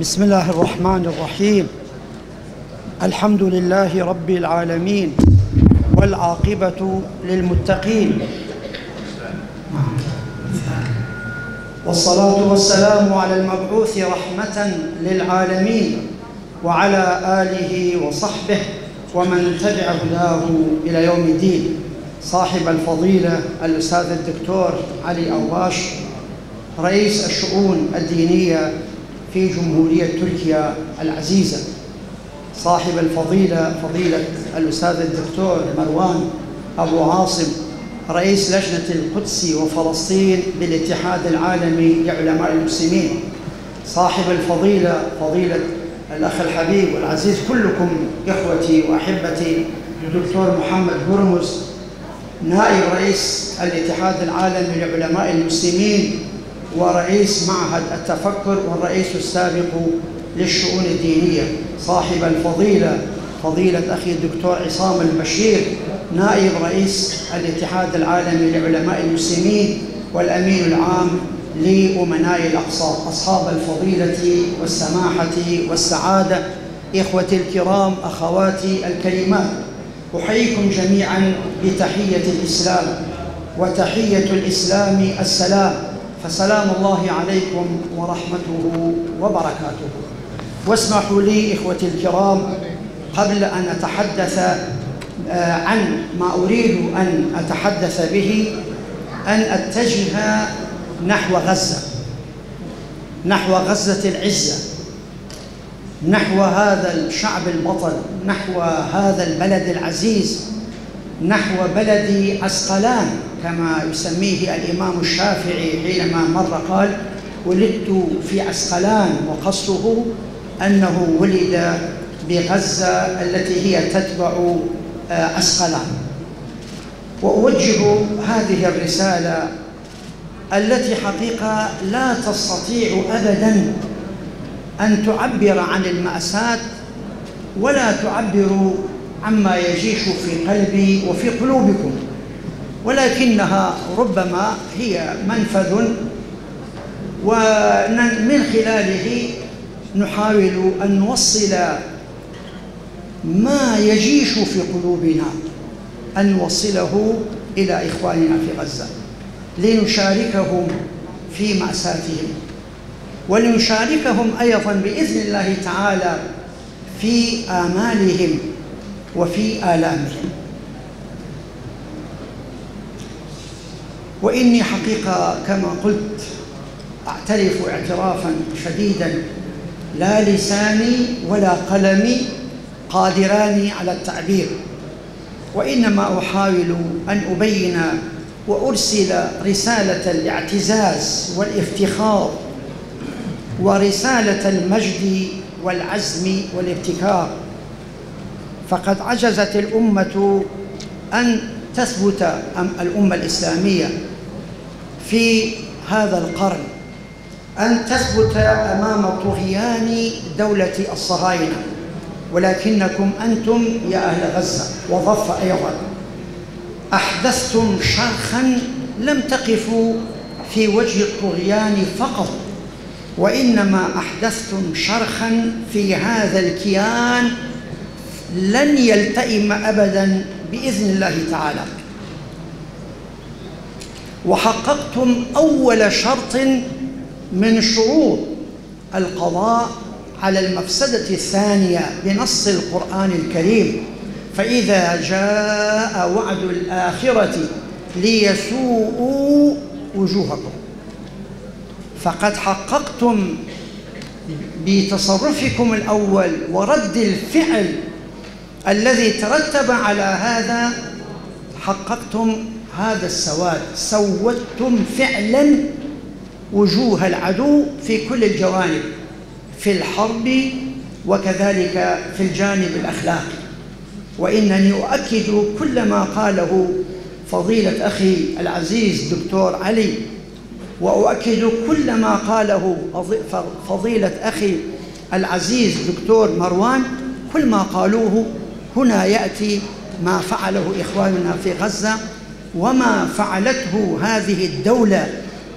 بسم الله الرحمن الرحيم. الحمد لله رب العالمين والعاقبة للمتقين، والصلاة والسلام على المبعوث رحمة للعالمين وعلى آله وصحبه ومن تبع هداه إلى يوم الدين. صاحب الفضيلة الأستاذ الدكتور علي أوباش، رئيس الشؤون الدينية في جمهورية تركيا العزيزة. صاحب الفضيلة فضيلة الأستاذ الدكتور مروان أبو عاصم، رئيس لجنة القدس وفلسطين بالاتحاد العالمي لعلماء المسلمين. صاحب الفضيلة فضيلة الأخ الحبيب والعزيز، كلكم إخوتي وأحبتي، الدكتور محمد هرمز، نائب رئيس الاتحاد العالمي لعلماء المسلمين ورئيس معهد التفكر والرئيس السابق للشؤون الدينية. صاحب الفضيلة فضيلة أخي الدكتور عصام البشير، نائب رئيس الاتحاد العالمي لعلماء المسلمين والأمين العام لأمناء الأقصى. أصحاب الفضيلة والسماحة والسعادة، إخوتي الكرام، أخواتي الكريمات، أحييكم جميعا بتحية الإسلام، وتحية الإسلام السلام، فسلام الله عليكم ورحمته وبركاته. واسمحوا لي إخوتي الكرام، قبل أن أتحدث عن ما أريد أن أتحدث به، أن أتجه نحو غزة، نحو غزة العزة، نحو هذا الشعب البطل، نحو هذا البلد العزيز، نحو بلد عسقلان كما يسميه الإمام الشافعي حينما مر قال: ولدت في عسقلان، وقصده أنه ولد بغزة التي هي تتبع عسقلان. وأوجه هذه الرسالة التي حقيقة لا تستطيع أبداً أن تعبر عن المأساة ولا تعبر عما يجيش في قلبي وفي قلوبكم، ولكنها ربما هي منفذ ومن خلاله نحاول أن نوصل ما يجيش في قلوبنا، أن نوصله إلى إخواننا في غزة، لنشاركهم في مأساتهم، ولنشاركهم أيضا بإذن الله تعالى في آمالهم وفي آلامهم. وإني حقيقة كما قلت أعترف اعترافا شديدا، لا لساني ولا قلمي قادران على التعبير، وإنما أحاول أن أبين وأرسل رسالة الاعتزاز والافتخار ورسالة المجد والعزم والابتكار. فقد عجزت الأمة أن تثبت، الأمة الإسلامية في هذا القرن، أن تثبت أمام طغيان دولة الصهاينة، ولكنكم أنتم يا أهل غزة وضفة أيضا أحدثتم شرخا لم تقفوا في وجه الطغيان فقط، وإنما أحدثتم شرخا في هذا الكيان لن يلتئم أبدا بإذن الله تعالى. وحققتم أول شرط من شروط القضاء على المفسدة الثانية بنص القرآن الكريم: فإذا جاء وعد الآخرة ليسوءوا وجوهكم. فقد حققتم بتصرفكم الأول ورد الفعل الذي ترتب على هذا، حققتم هذا السواد، سودتم فعلا وجوه العدو في كل الجوانب، في الحرب وكذلك في الجانب الأخلاقي. وإنني أؤكد كل ما قاله فضيلة أخي العزيز دكتور علي، وأؤكد كل ما قاله فضيلة أخي العزيز دكتور مروان، كل ما قالوه هنا يأتي ما فعله إخواننا في غزة وما فعلته هذه الدولة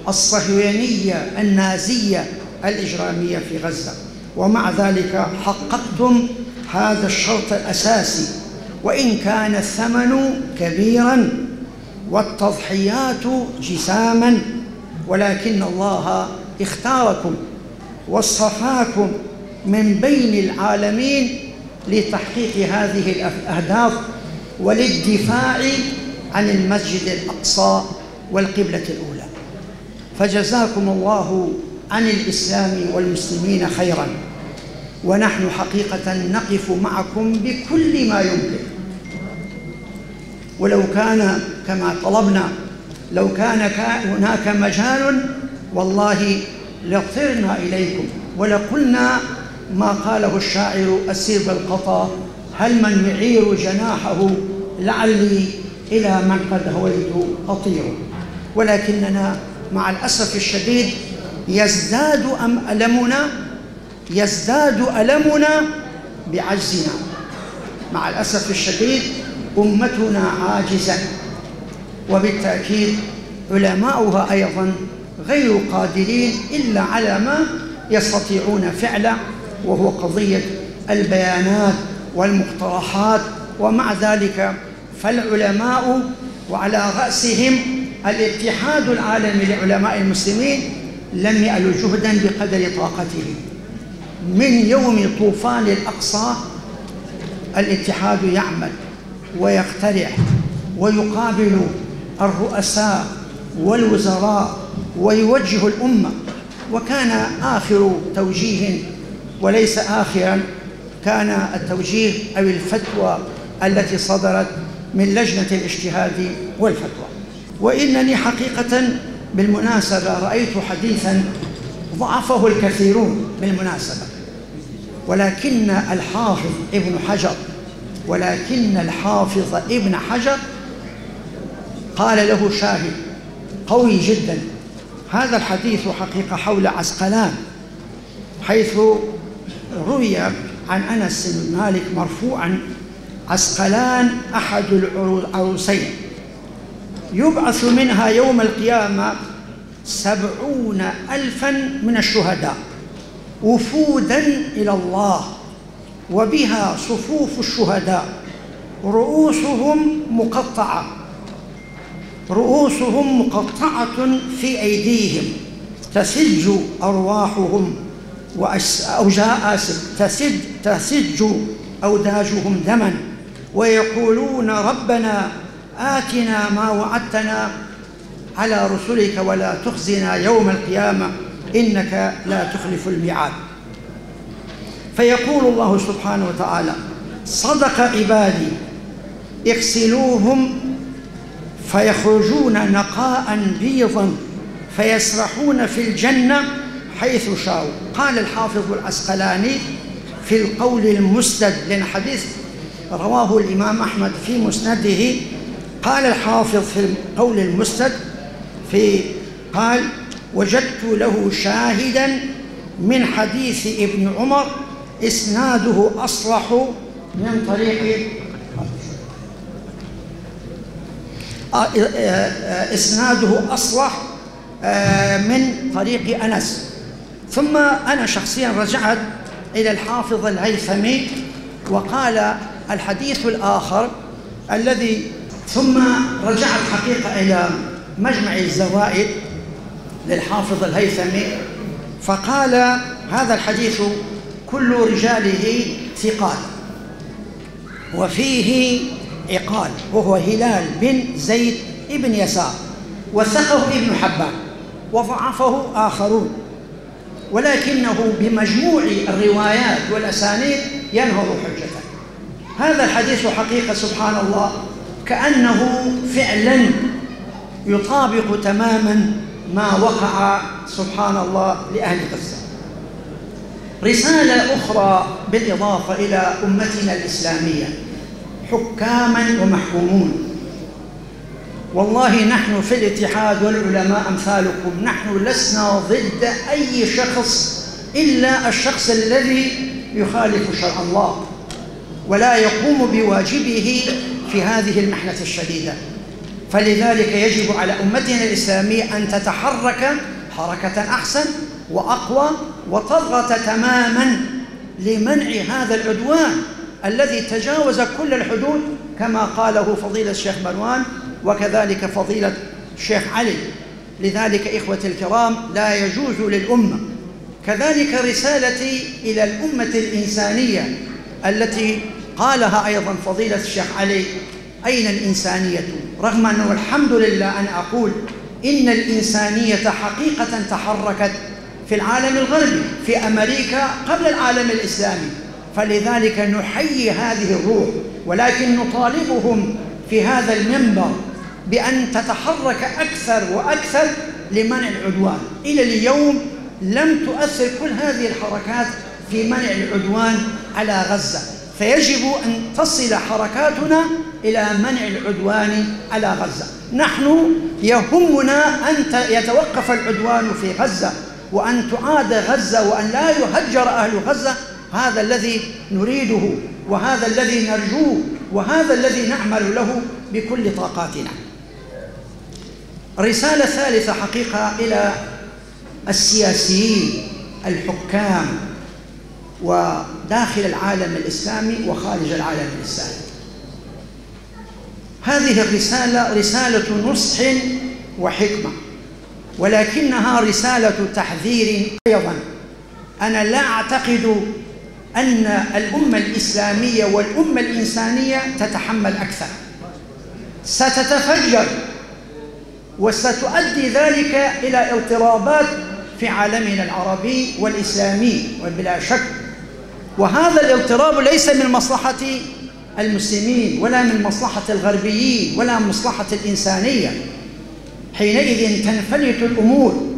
الصهيونية النازية الإجرامية في غزة. ومع ذلك حققتم هذا الشرط الأساسي، وإن كان الثمن كبيراً والتضحيات جساماً، ولكن الله اختاركم واصطفاكم من بين العالمين لتحقيق هذه الأهداف وللدفاع عن المسجد الأقصى والقبلة الأولى. فجزاكم الله عن الإسلام والمسلمين خيراً، ونحن حقيقة نقف معكم بكل ما يمكن. ولو كان كما طلبنا، لو كان هناك مجال والله لطرنا إليكم ولقلنا ما قاله الشاعر أسير بالقطا: هل من يعير جناحه لعلي إلى من قد هويت أطير. ولكننا مع الأسف الشديد يزداد ألمنا بعجزنا. مع الأسف الشديد أمتنا عاجزة، وبالتأكيد علماؤها أيضا غير قادرين إلا على ما يستطيعون فعله، وهو قضية البيانات والمقترحات. ومع ذلك فالعلماء وعلى رأسهم الاتحاد العالمي لعلماء المسلمين لم يألوا جهدا بقدر طاقتهم. من يوم طوفان الأقصى الاتحاد يعمل ويقترح ويقابل الرؤساء والوزراء ويوجه الأمة. وكان آخر توجيه وليس آخرا كان التوجيه أو الفتوى التي صدرت من لجنة الاجتهاد والفتوى. وإنني حقيقة بالمناسبة رأيت حديثا ضعفه الكثيرون بالمناسبة، ولكن الحافظ ابن حجر قال له شاهد قوي جدا. هذا الحديث حقيقة حول عسقلان، حيث روي عن أنس بن مالك مرفوعا: عسقلان أحد العروسين يبعث منها يوم القيامة 70,000 من الشهداء وفودا إلى الله، وبها صفوف الشهداء رؤوسهم مقطعة في أيديهم، تسج أرواحهم تسج أوداجهم دما، ويقولون: ربنا آتنا ما وعدتنا على رسلك ولا تخزنا يوم القيامة إنك لا تخلف الميعاد. فيقول الله سبحانه وتعالى: صدق عبادي اغسلوهم فيخرجون نقاء بيضا فيسرحون في الجنة حيث شاءوا. قال الحافظ العسقلاني في القول المسند، لأن حديث رواه الإمام أحمد في مسنده، قال الحافظ في القول المسند قال: وجدت له شاهدا من حديث ابن عمر إسناده أصلح من طريق أنس. ثم أنا شخصيا رجعت إلى الحافظ الهيثمي وقال الحديث الآخر الذي، ثم رجعت حقيقة إلى مجمع الزوائد للحافظ الهيثمي فقال: هذا الحديث كل رجاله ثقات وفيه عقال، وهو هلال بن زيد بن يسار، وثقه ابن حبان وضعفه آخرون، ولكنه بمجموع الروايات والأسانيد ينهض حجة. هذا الحديث حقيقة سبحان الله كأنه فعلا يطابق تماما ما وقع سبحان الله لأهل غزة. رسالة أخرى بالإضافة إلى أمتنا الإسلامية: حكاما ومحكومون، والله نحن في الاتحاد والعلماء أمثالكم، نحن لسنا ضد أي شخص إلا الشخص الذي يخالف شرع الله ولا يقوم بواجبه في هذه المحنة الشديدة. فلذلك يجب على أمتنا الإسلامية أن تتحرك حركة أحسن وأقوى وتضغط تماما لمنع هذا العدوان الذي تجاوز كل الحدود كما قاله فضيلة الشيخ مروان وكذلك فضيلة الشيخ علي. لذلك إخوتي الكرام لا يجوز للأمة، كذلك رسالتي إلى الأمة الإنسانية التي قالها أيضا فضيلة الشيخ علي: أين الإنسانية؟ رغم أنه الحمد لله أن أقول إن الإنسانية حقيقة تحركت في العالم الغربي، في أمريكا قبل العالم الإسلامي، فلذلك نحيي هذه الروح، ولكن نطالبهم في هذا المنبر بأن تتحرك أكثر وأكثر لمنع العدوان. إلى اليوم لم تؤثر كل هذه الحركات في منع العدوان على غزة، فيجب أن تصل حركاتنا إلى منع العدوان على غزة. نحن يهمنا أن يتوقف العدوان في غزة وأن تعاد غزة وأن لا يهجر أهل غزة. هذا الذي نريده وهذا الذي نرجوه وهذا الذي نعمل له بكل طاقاتنا. رسالة ثالثة حقيقة إلى السياسيين الحكام وداخل العالم الإسلامي وخارج العالم الإسلامي. هذه الرسالة رسالة نصح وحكمة، ولكنها رسالة تحذير أيضا. أنا لا أعتقد أن الأمة الإسلامية والأمة الإنسانية تتحمل أكثر، ستتفجر وستؤدي ذلك إلى اضطرابات في عالمنا العربي والإسلامي وبلا شك، وهذا الاضطراب ليس من مصلحة المسلمين ولا من مصلحة الغربيين ولا من مصلحة الإنسانية. حينئذ تنفلت الأمور.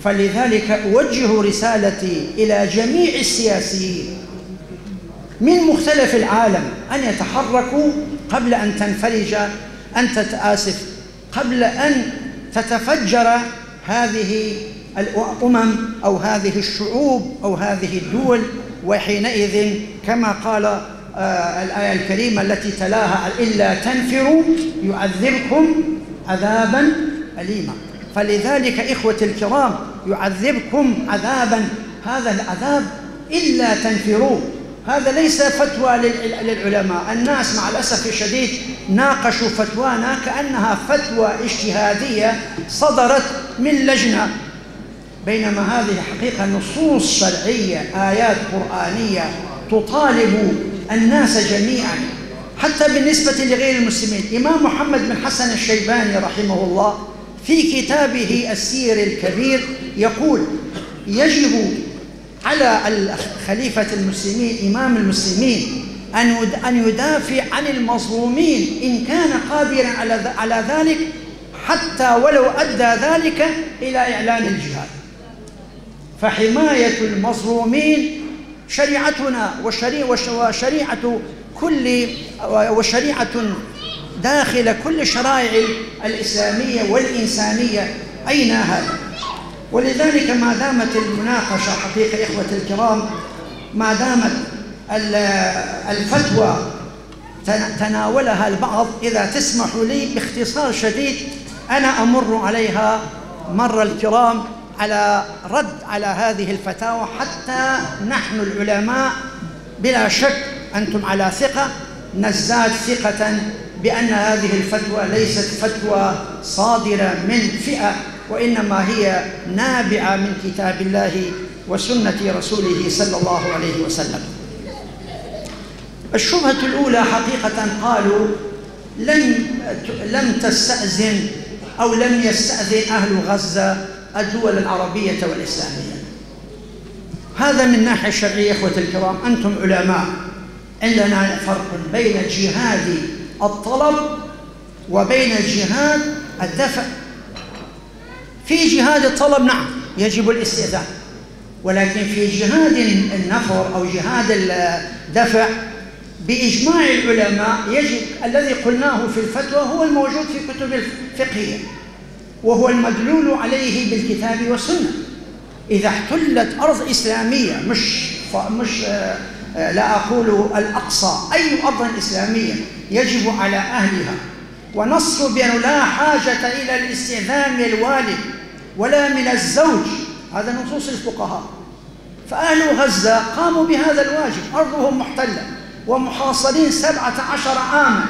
فلذلك أوجه رسالتي إلى جميع السياسيين من مختلف العالم أن يتحركوا قبل أن تنفلج قبل أن تتفجر هذه الأمم أو هذه الشعوب أو هذه الدول. وحينئذ كما قال الآية الكريمة التي تلاها: إلا تنفروا يعذبكم عذابا أليما. فلذلك إخوتي الكرام يعذبكم عذابا، هذا العذاب إلا تنفروا. هذا ليس فتوى للعلماء. الناس مع الأسف الشديد ناقشوا فتوانا كأنها فتوى اجتهادية صدرت من لجنة، بينما هذه حقيقة نصوص شرعية، آيات قرآنية تطالب الناس جميعا. حتى بالنسبة لغير المسلمين، إمام محمد بن حسن الشيباني رحمه الله في كتابه السير الكبير يقول: يجب على خليفة المسلمين إمام المسلمين أن يدافع عن المظلومين إن كان قادرا على ذلك، حتى ولو أدى ذلك إلى إعلان الجهاد. فحماية المظلومين شريعتنا وشريعة داخل كل الشرائع الإسلامية والإنسانية. أين هذا؟ ولذلك ما دامت المناقشة حقيقة إخوة الكرام، ما دامت الفتوى تناولها البعض، إذا تسمحوا لي باختصار شديد أنا أمر عليها مر الكرام على رد على هذه الفتاوى، حتى نحن العلماء بلا شك أنتم على ثقة نزداد ثقة بأن هذه الفتوى ليست فتوى صادرة من فئة، وإنما هي نابعة من كتاب الله وسنة رسوله صلى الله عليه وسلم. الشبهة الأولى حقيقة قالوا لم تستأذن أو لم يستأذن أهل غزة الدول العربية والإسلامية. هذا من ناحية الشرعية. إخوة الكرام أنتم علماء، عندنا فرق بين جهاد الطلب وبين جهاد الدفع. في جهاد الطلب نعم يجب الاستئذان، ولكن في جهاد النفر أو جهاد الدفع بإجماع العلماء يجب الذي قلناه في الفتوى هو الموجود في كتب الفقهية، وهو المدلول عليه بالكتاب والسنة. إذا احتلت أرض إسلامية مش لا أقول الأقصى، أي أرض إسلامية يجب على أهلها، ونص بأنه لا حاجة إلى الاستئذان من الوالد ولا من الزوج هذا نصوص الفقهاء. فأهل غزة قاموا بهذا الواجب، أرضهم محتلة ومحاصرين 17 عاما،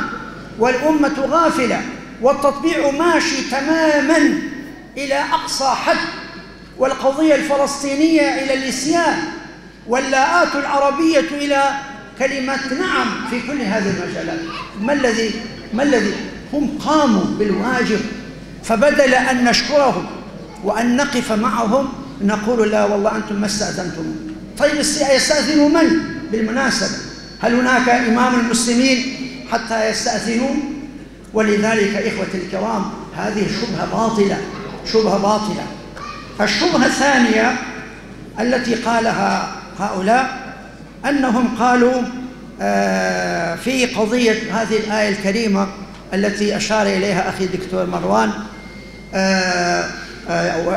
والأمة غافلة، والتطبيع ماشي تماما إلى أقصى حد، والقضية الفلسطينية إلى الإسيان، واللاءات العربية إلى كلمة نعم في كل هذه المجالات. ما الذي هم قاموا بالواجب، فبدل أن نشكرهم وأن نقف معهم نقول لا والله أنتم ما استأذنتم. طيب يستأذنوا من بالمناسبة؟ هل هناك إمام المسلمين حتى يستأذنوا؟ ولذلك إخوة الكرام هذه شبهة باطلة. الشبهة الثانية التي قالها هؤلاء أنهم قالوا في قضية هذه الآية الكريمة التي أشار إليها أخي الدكتور مروان،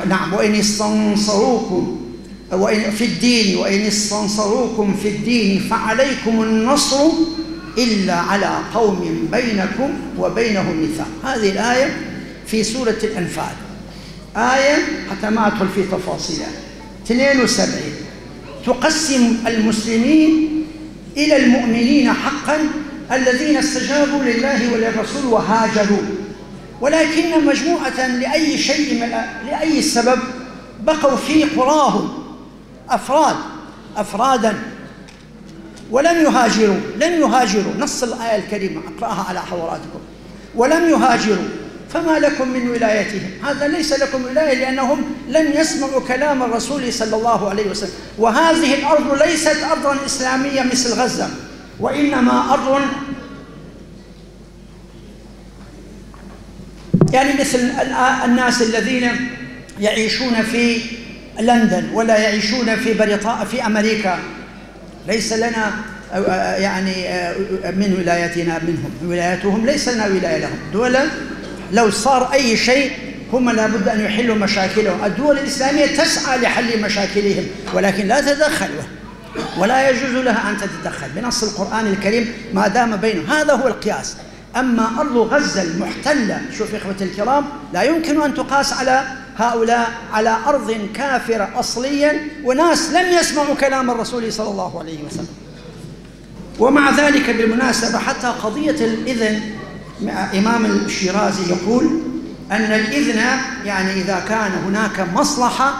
نعم، وإن استنصروكم في الدين وإن استنصروكم في الدين فعليكم النصر إلا على قوم بينكم وبينهم ميثاق. هذه الآية في سورة الأنفال، آية حتى ما أدخل في تفاصيلها 72 تقسم المسلمين إلى المؤمنين حقا الذين استجابوا لله وللرسول وهاجروا، ولكن مجموعة لأي سبب بقوا في قراهم أفرادا ولم يهاجروا. نص الآية الكريمة أقرأها على حضراتكم: ولم يهاجروا فما لكم من ولايتهم. هذا ليس لكم ولاية لأنهم لم يسمعوا كلام الرسول صلى الله عليه وسلم. وهذه الأرض ليست أرضا إسلامية مثل غزة، وإنما أرض يعني مثل الناس الذين يعيشون في لندن ولا يعيشون في أمريكا، ليس لنا يعني من ولايتنا منهم، ولايتهم ليس لنا ولاية لهم. دول لو صار أي شيء هم لابد أن يحلوا مشاكلهم. الدول الإسلامية تسعى لحل مشاكلهم ولكن لا تتدخل، ولا يجوز لها أن تتدخل بنص القرآن الكريم ما دام بينهم. هذا هو القياس. أما أرض غزة المحتلة، شوف إخوة الكرام، لا يمكن أن تقاس على هؤلاء على أرض كافرة أصليا وناس لم يسمعوا كلام الرسول صلى الله عليه وسلم. ومع ذلك بالمناسبة حتى قضية الإذن، إمام الشيرازي يقول أن الإذن يعني إذا كان هناك مصلحة،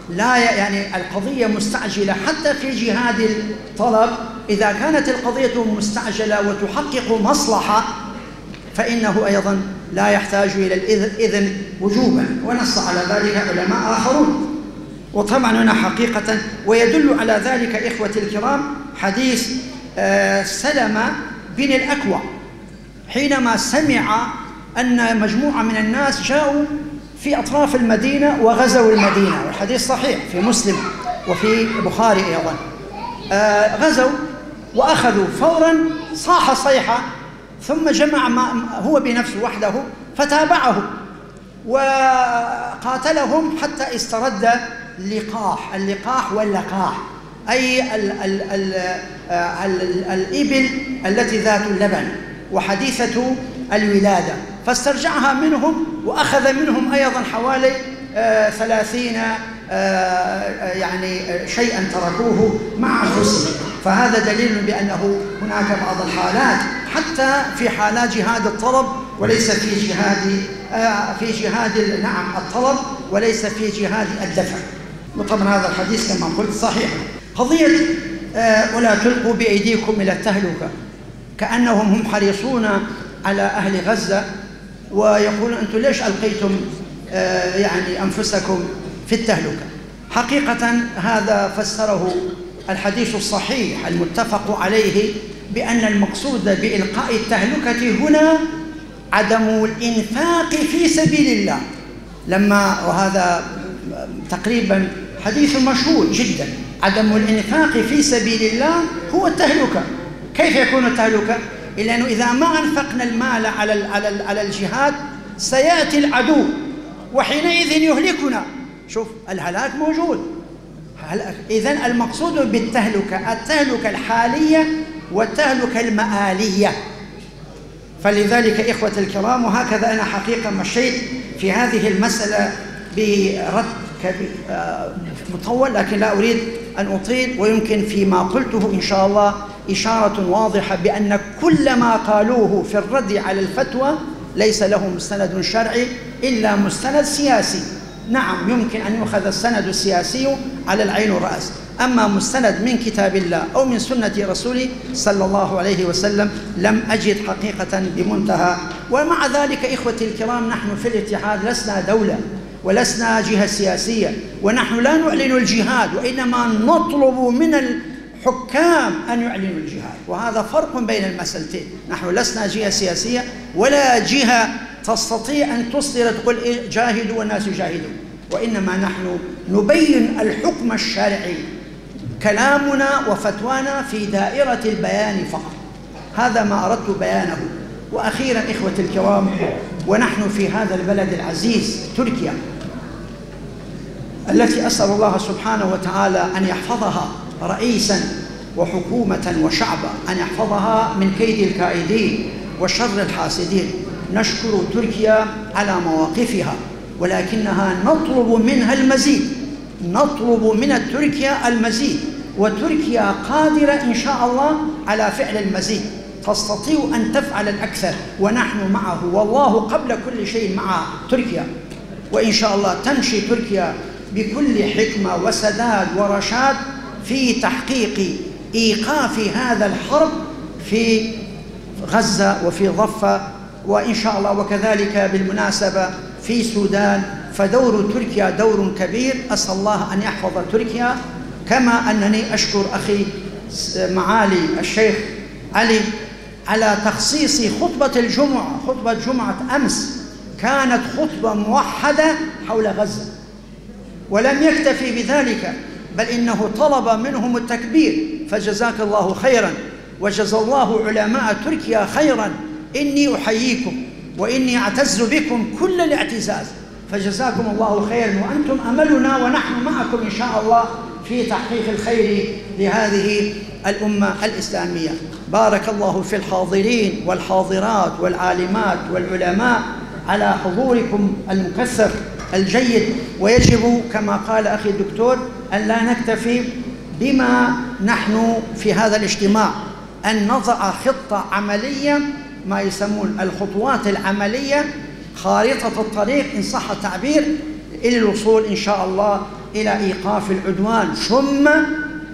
لا يعني القضية مستعجلة حتى في جهاد الطلب، إذا كانت القضية مستعجلة وتحقق مصلحة فإنه أيضا لا يحتاج إلى الإذن وجوبا، ونص على ذلك علماء آخرون. وطبعا هنا حقيقة ويدل على ذلك إخوة الكرام حديث سلمة بن الأكوع حينما سمع أن مجموعة من الناس جاءوا في أطراف المدينة وغزوا المدينة، والحديث صحيح في مسلم وفي البخاري أيضا. غزوا وأخذوا فورا، صاح صيحة، ثم جمع هو بنفسه وحده فتابعه وقاتلهم حتى استرد اللقاح واللقاح، أي الإبل التي ذات اللبن وحديثة الولادة، فاسترجعها منهم وأخذ منهم أيضا حوالي 30 يعني شيئا تركوه مع أنفسهم. فهذا دليل بأنه هناك بعض الحالات حتى في حالات جهاد الطلب وليس في جهاد نعم الطلب وليس في جهاد الدفع. وطبعا هذا الحديث كما قلت صحيح. قضية ولا تلقوا بأيديكم إلى التهلكة، كأنهم هم حريصون على أهل غزة ويقولون أنتم ليش ألقيتم يعني أنفسكم في التهلكة. حقيقة هذا فسره الحديث الصحيح المتفق عليه بأن المقصود بإلقاء التهلكة هنا عدم الإنفاق في سبيل الله، وهذا تقريبا حديث مشهور جدا. عدم الإنفاق في سبيل الله هو التهلكة. كيف يكون التهلكة؟ لأنه إذا ما أنفقنا المال على الجهاد سيأتي العدو وحينئذ يهلكنا. شوف الهلاك موجود. إذن المقصود بالتهلكة التهلكة الحالية والتهلكة المآلية. فلذلك إخوة الكرام، وهكذا أنا حقيقة مشيت في هذه المسألة برد مطول، لكن لا أريد أن أطيل. ويمكن فيما قلته إن شاء الله إشارة واضحة بأن كل ما قالوه في الرد على الفتوى ليس له مستند شرعي إلا مستند سياسي. نعم، يمكن أن يؤخذ السند السياسي على العين والرأس، أما مستند من كتاب الله أو من سنة رسوله صلى الله عليه وسلم لم أجد حقيقة بمنتهى. ومع ذلك إخوتي الكرام، نحن في الاتحاد لسنا دولة ولسنا جهة سياسية، ونحن لا نعلن الجهاد، وإنما نطلب من الحكام أن يعلنوا الجهاد، وهذا فرق بين المسألتين. نحن لسنا جهة سياسية ولا جهة تستطيع أن تصدر تقول جاهدوا والناس يجاهدون، وإنما نحن نبين الحكم الشرعي، كلامنا وفتوانا في دائرة البيان فقط. هذا ما أردت بيانه. وأخيرا إخوتي الكرام، ونحن في هذا البلد العزيز تركيا التي أسأل الله سبحانه وتعالى أن يحفظها رئيسا وحكومة وشعبا، أن يحفظها من كيد الكائدين وشر الحاسدين. نشكر تركيا على مواقفها، ولكنها نطلب منها المزيد، نطلب من تركيا المزيد، وتركيا قادرة إن شاء الله على فعل المزيد، تستطيع أن تفعل الأكثر، ونحن معه، والله قبل كل شيء مع تركيا. وإن شاء الله تمشي تركيا بكل حكمة وسداد ورشاد في تحقيق إيقاف هذا الحرب في غزة وفي ضفة، وإن شاء الله وكذلك بالمناسبة في السودان. فدور تركيا دور كبير، أسأل الله أن يحفظ تركيا. كما أنني أشكر أخي معالي الشيخ علي على تخصيص خطبة الجمعة، خطبة جمعة أمس كانت خطبة موحدة حول غزة، ولم يكتفي بذلك، بل إنه طلب منهم التكبير. فجزاك الله خيرا، وجزا الله علماء تركيا خيرا. إني أحييكم وإني أعتز بكم كل الاعتزاز، فجزاكم الله خيرا، وأنتم أملنا ونحن معكم إن شاء الله في تحقيق الخير لهذه الأمة الإسلامية. بارك الله في الحاضرين والحاضرات والعالمات والعلماء على حضوركم المكثف الجيد. ويجب كما قال أخي الدكتور أن لا نكتفي بما نحن في هذا الاجتماع، أن نضع خطة عملية، ما يسمون الخطوات العملية، خارطة الطريق إن صح التعبير، إلى الوصول إن شاء الله إلى إيقاف العدوان، ثم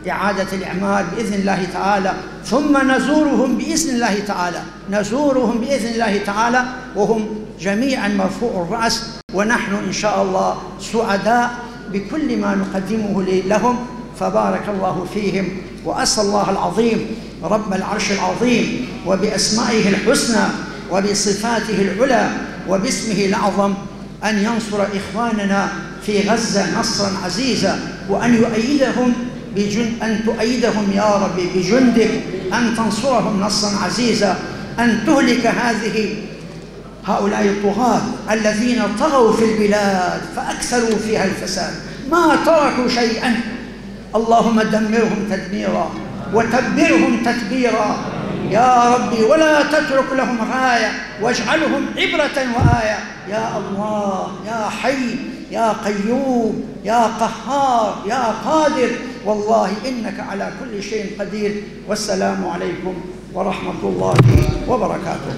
إعادة الإعمار بإذن الله تعالى، ثم نزورهم بإذن الله تعالى، نزورهم بإذن الله تعالى وهم جميعا مرفوع الرأس، ونحن إن شاء الله سعداء بكل ما نقدمه لهم. فبارك الله فيهم، وأسأل الله العظيم رب العرش العظيم وبأسمائه الحسنى وبصفاته العلى وباسمه الأعظم أن ينصر إخواننا في غزة نصرا عزيزا، وأن يؤيدهم أن تؤيدهم يا ربي بجندك، أن تنصرهم نصرا عزيزا، أن تهلك هؤلاء الطغاة الذين طغوا في البلاد فأكثروا فيها الفساد، ما تركوا شيئا. اللهم دمرهم تدميرا وتبرهم تتبيرا يا ربي، ولا تترك لهم غاية، واجعلهم عبرة وآية يا الله، يا حي يا قيوم يا قهار يا قادر، والله إنك على كل شيء قدير. والسلام عليكم ورحمة الله وبركاته.